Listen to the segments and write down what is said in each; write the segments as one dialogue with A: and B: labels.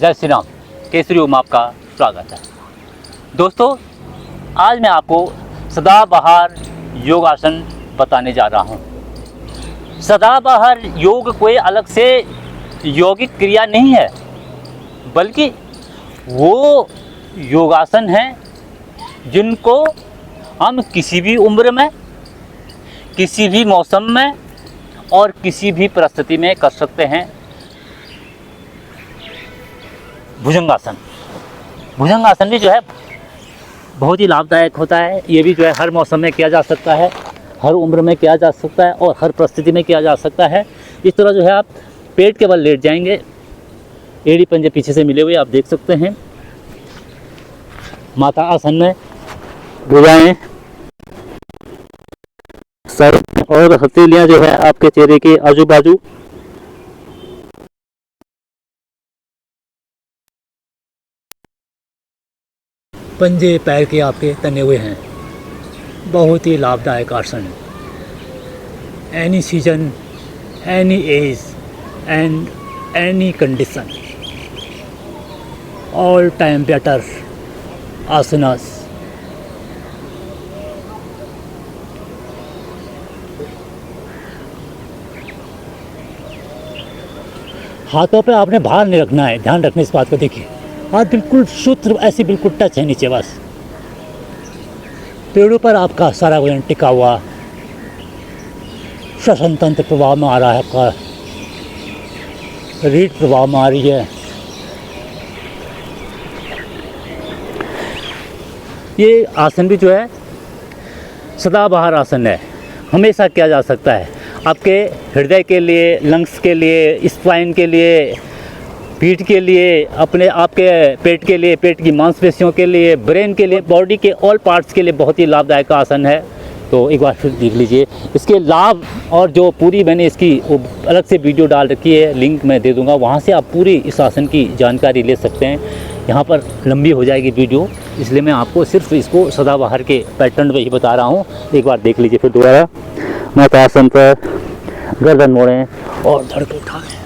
A: जय श्री राम। केसरी ओम आपका स्वागत है। दोस्तों, आज मैं आपको सदाबहार योगासन बताने जा रहा हूँ। सदाबहार योग कोई अलग से यौगिक क्रिया नहीं है, बल्कि वो योगासन हैं जिनको हम किसी भी उम्र में, किसी भी मौसम में और किसी भी परिस्थिति में कर सकते हैं। भुजंगासन भी जो है बहुत ही लाभदायक होता है। ये भी जो है हर मौसम में किया जा सकता है, हर उम्र में किया जा सकता है और हर परिस्थिति में किया जा सकता है। इस तरह जो है आप पेट के बल लेट जाएंगे, एड़ी पंजे पीछे से मिले हुए आप देख सकते हैं। माता आसन में भुजाएं, सर और हथेलियां जो है आपके चेहरे के आजू बाजू। पंजे पैर के आपके तने हुए हैं। बहुत ही लाभदायक आसन। Any season, any age and any condition, all time better आसनास। हाथों पे आपने भार नहीं रखना है, ध्यान रखने इस बात को। देखिए हाथ बिल्कुल शुद्ध, ऐसे बिल्कुल टच है नीचे, बस पेड़ों पर आपका सारा वजन टिका हुआ। श्वसन तंत्र प्रभाव में आ रहा है, आपका रीढ़ प्रभाव में आ रही है। ये आसन भी जो है सदाबहार आसन है, हमेशा किया जा सकता है। आपके हृदय के लिए, लंग्स के लिए, स्पाइन के लिए, पीठ के लिए, अपने आपके पेट के लिए, पेट की मांसपेशियों के लिए, ब्रेन के लिए, बॉडी के ऑल पार्ट्स के लिए बहुत ही लाभदायक आसन है। तो एक बार फिर देख लीजिए इसके लाभ, और जो पूरी मैंने इसकी अलग से वीडियो डाल रखी है, लिंक मैं दे दूंगा, वहाँ से आप पूरी इस आसन की जानकारी ले सकते हैं। यहाँ पर लंबी हो जाएगी वीडियो, इसलिए मैं आपको सिर्फ इसको सदाबहार के पैटर्न में ही बता रहा हूँ। एक बार देख लीजिए फिर दोबारा। माता आसन पर गर्दन मोड़ें और धड़ को उठाएं।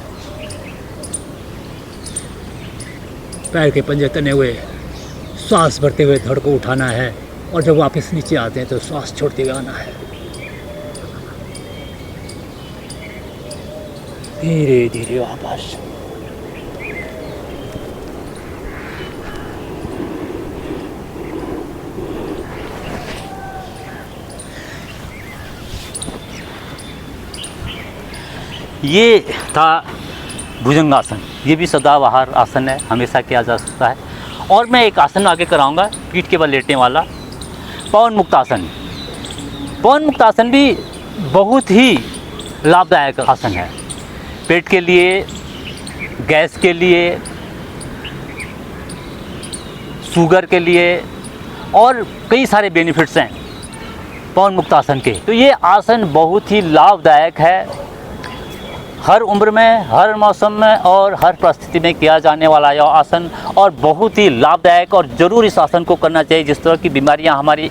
A: पैर के पंजे तने हुए, श्वास भरते हुए धड़ को उठाना है, और जब वापस नीचे आते हैं तो श्वास छोड़ते हुए आना है। धीरे धीरे वापस। ये था भुजंगासन। ये भी सदाबहार आसन है, हमेशा किया जा सकता है। और मैं एक आसन आगे कराऊंगा पीठ के बल लेटने वाला, पवन मुक्तासन। पवन मुक्तासन भी बहुत ही लाभदायक आसन है। पेट के लिए, गैस के लिए, शुगर के लिए और कई सारे बेनिफिट्स हैं पवन मुक्तासन के। तो ये आसन बहुत ही लाभदायक है, हर उम्र में, हर मौसम में और हर परिस्थिति में किया जाने वाला यह आसन, और बहुत ही लाभदायक। और ज़रूर इस आसन को करना चाहिए। जिस तरह की बीमारियां हमारी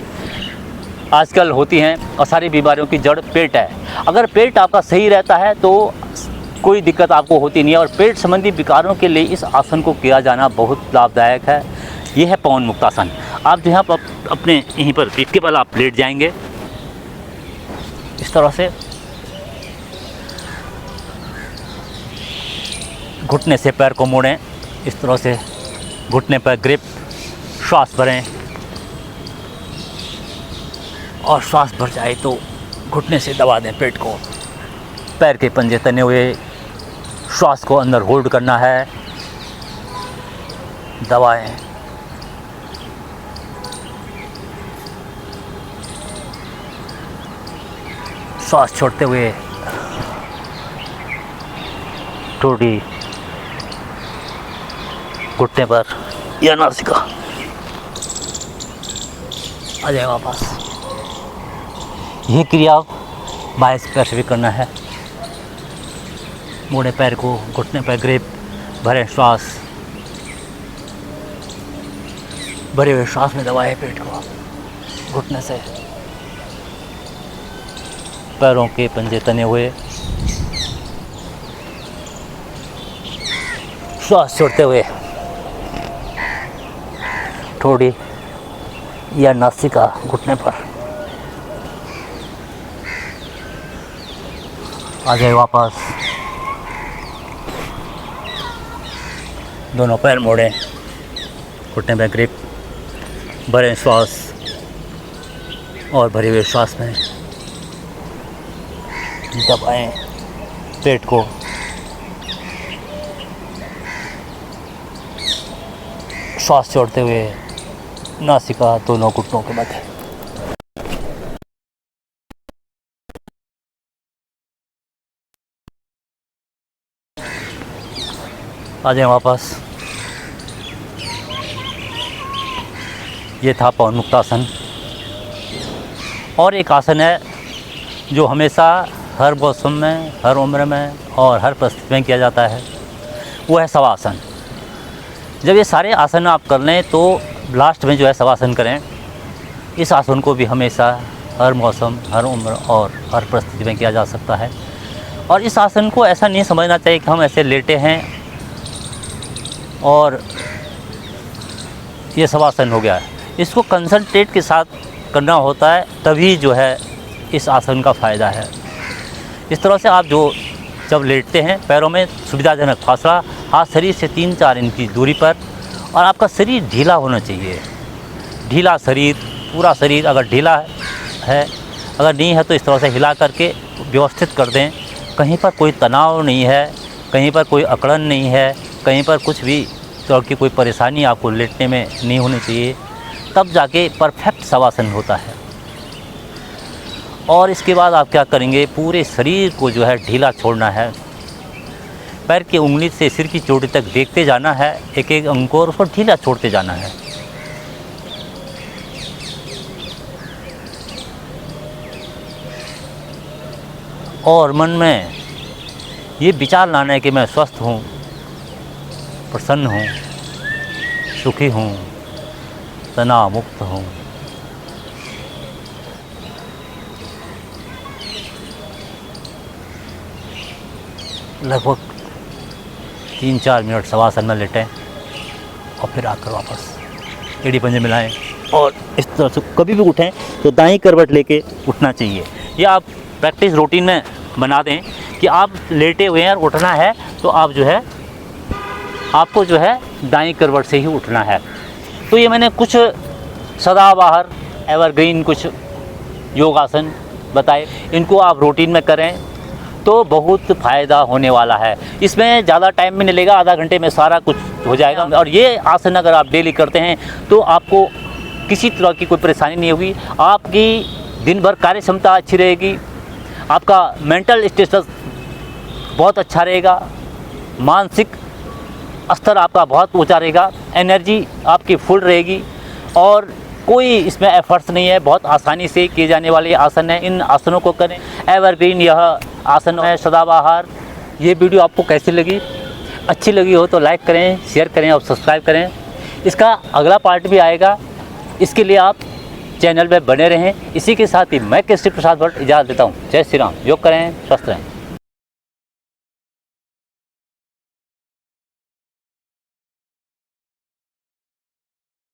A: आजकल होती हैं, और सारी बीमारियों की जड़ पेट है। अगर पेट आपका सही रहता है तो कोई दिक्कत आपको होती नहीं है, और पेट संबंधी विकारों के लिए इस आसन को किया जाना बहुत लाभदायक है। ये है पवन मुक्तासन। आप जो यहाँ पर अपने यहीं पर पीठ के बल आप लेट जाएंगे इस तरह से, घुटने से पैर को मोड़ें, इस तरह से घुटने पर ग्रिप, श्वास भरें, और श्वास भर जाए तो घुटने से दबा दें पेट को। पैर के पंजे तने हुए, श्वास को अंदर होल्ड करना है, दबाएं। श्वास छोड़ते हुए ठोड़ी घुटने पर या नासिका आ जाए वापस। ये क्रिया बाएं पैर से भी करना है। मोड़े पैर को, घुटने पर ग्रिप, भरे श्वास, भरे हुए श्वास में दबाए पेट को घुटने से। पैरों के पंजे तने हुए, श्वास छोड़ते हुए ठोड़ी या नासिका घुटने पर। आ जाए वापस, दोनों पैर मोड़ें, घुटने में ग्रिप, भरें श्वास और भरे हुए श्वास में दबाएं पेट को। श्वास छोड़ते हुए नासिका दोनों घुटनों के मध्य। आ जाएं वापस। ये था पवन मुक्तासन। और एक आसन है जो हमेशा हर मौसम में, हर उम्र में और हर परिस्थिति में किया जाता है, वो है शवासन। जब ये सारे आसन आप कर लें तो लास्ट में जो है शवासन करें। इस आसन को भी हमेशा हर मौसम, हर उम्र और हर परिस्थिति में किया जा सकता है। और इस आसन को ऐसा नहीं समझना चाहिए कि हम ऐसे लेटे हैं और ये शवासन हो गया है। इसको कंसंट्रेट के साथ करना होता है, तभी जो है इस आसन का फ़ायदा है। इस तरह से आप जब लेटते हैं, पैरों में सुविधाजनक फासला, हाथ शरीर से 3-4 इंच की दूरी पर, और आपका शरीर ढीला होना चाहिए। ढीला शरीर, पूरा शरीर अगर ढीला है, अगर नहीं है तो इस तरह से हिला करके व्यवस्थित कर दें। कहीं पर कोई तनाव नहीं है, कहीं पर कोई अकड़न नहीं है, कहीं पर कुछ भी तरह की कोई परेशानी आपको लेटने में नहीं होनी चाहिए, तब जाके परफेक्ट शवासन होता है। और इसके बाद आप क्या करेंगे, पूरे शरीर को जो है ढीला छोड़ना है। पैर की उंगली से सिर की चोटी तक देखते जाना है, एक एक अंग को, और उसको ढीला छोड़ते जाना है। और मन में ये विचार लाना है कि मैं स्वस्थ हूँ, प्रसन्न हूँ, सुखी हूँ, तनाव मुक्त हूँ। लगभग 3-4 मिनट शवासन में लेटें और फिर आकर वापस एड़ी पंजे मिलाएं। और इस तरह से कभी भी उठें तो दाईं करवट लेके उठना चाहिए। ये आप प्रैक्टिस रूटीन में बना दें कि आप लेटे हुए हैं और उठना है तो आप जो है आपको जो है दाईं करवट से ही उठना है। तो ये मैंने कुछ सदाबहार एवरग्रीन कुछ योगासन बताए, इनको आप रूटीन में करें तो बहुत फ़ायदा होने वाला है। इसमें ज़्यादा टाइम भी नहीं लेगा, आधा घंटे में सारा कुछ हो जाएगा। और ये आसन अगर आप डेली करते हैं तो आपको किसी तरह की कोई परेशानी नहीं होगी। आपकी दिन भर कार्य क्षमता अच्छी रहेगी, आपका मेंटल स्टेटस बहुत अच्छा रहेगा, मानसिक स्तर आपका बहुत ऊंचा रहेगा, एनर्जी आपकी फुल रहेगी। और कोई इसमें एफर्ट्स नहीं है, बहुत आसानी से किए जाने वाले आसन हैं। इन आसनों को करें। एवरग्रीन यह आसन है, सदाबहार। ये वीडियो आपको कैसी लगी? अच्छी लगी हो तो लाइक करें, शेयर करें और सब्सक्राइब करें। इसका अगला पार्ट भी आएगा, इसके लिए आप चैनल में बने रहें। इसी के साथ ही मैं केसरी प्रसाद भट्ट इजाज़त देता हूँ। जय श्री राम। योग करें, स्वस्थ रहें।